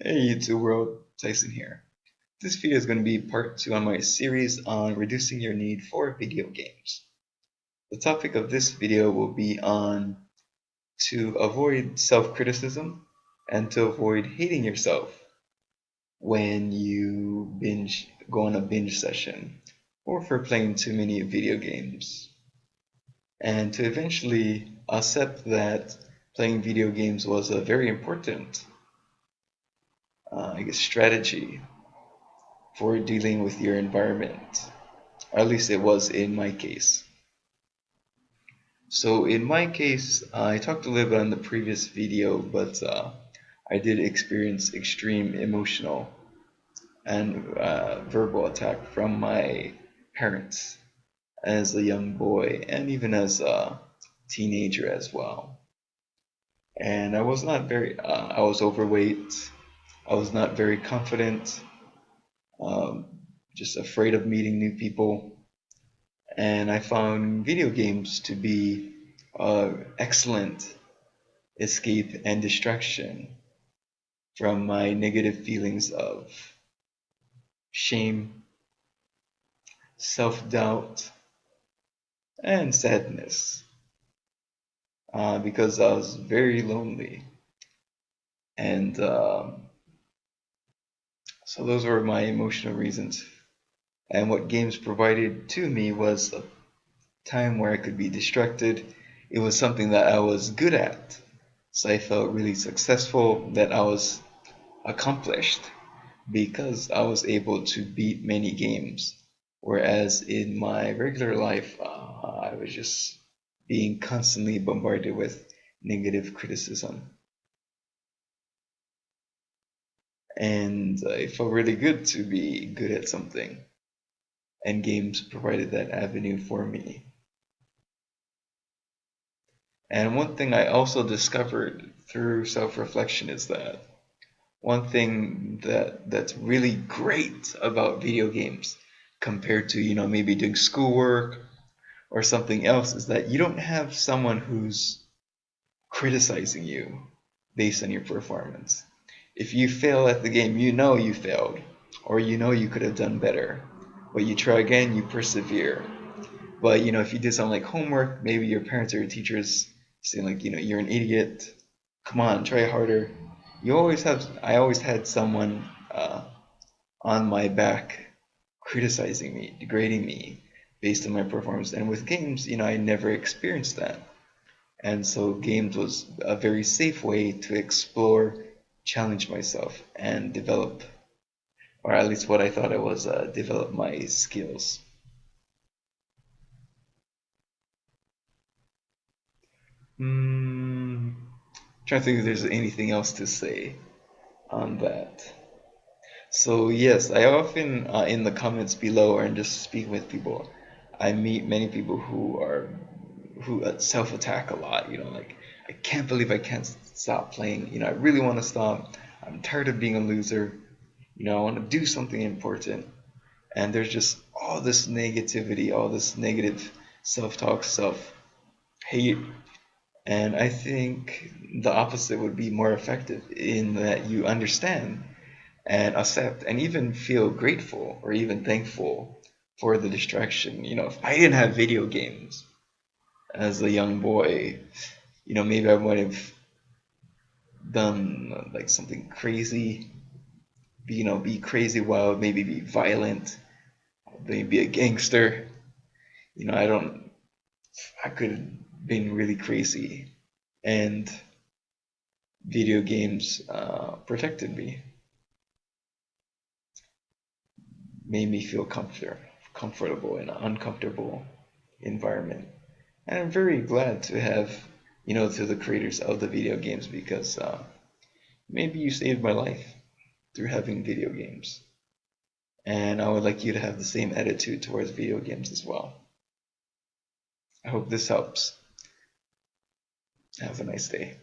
Hey YouTube world, Tyson here. This video is going to be part 2 on my series on reducing your need for video games. The topic of this video will be on to avoid self-criticism and to avoid hating yourself when you go on a binge session or for playing too many video games. And to eventually accept that playing video games was a very important strategy for dealing with your environment. Or at least it was in my case. So in my case, I talked a little bit on the previous video, but I did experience extreme emotional and verbal attack from my parents as a young boy and even as a teenager as well. And I was not very, I was overweight, I was not very confident, um, just afraid of meeting new people. And I found video games to be excellent escape and distraction from my negative feelings of shame, self-doubt, and sadness because I was very lonely. And so those were my emotional reasons. And what games provided to me was a time where I could be distracted. It was something that I was good at. So I felt really successful, that I was accomplished because I was able to beat many games. Whereas in my regular life, I was just being constantly bombarded with negative criticism. And it felt really good to be good at something. And games provided that avenue for me. And one thing I also discovered through self-reflection is that one thing that's really great about video games compared to, maybe doing schoolwork or something else is that you don't have someone who's criticizing you based on your performance. If you fail at the game, you know you failed, or you know you could have done better, but you try again, you persevere. But if you did something like homework, maybe your parents or your teachers saying like, you're an idiot, come on, try harder. I always had someone on my back criticizing me, degrading me based on my performance. And with games, I never experienced that. And so games was a very safe way to explore, challenge myself, and develop, or at least what I thought it was, develop my skills. Trying to think if there's anything else to say on that. So yes, I often in the comments below or in just speaking with people, I meet many people who self-attack a lot. Like I can't believe I can't stop playing. I really want to stop. I'm tired of being a loser. I want to do something important. And there's just all this negativity, all this negative self-talk, self-hate. And I think the opposite would be more effective in that you understand and accept and even feel grateful or even thankful for the distraction. If I didn't have video games as a young boy, maybe I might have done like something crazy, be crazy wild, maybe be violent, maybe be a gangster. I could have been really crazy, and video games protected me, made me feel comfortable in an uncomfortable environment. And I'm very glad to have, to the creators of the video games because maybe you saved my life through having video games. And I would like you to have the same attitude towards video games as well. I hope this helps. Have a nice day.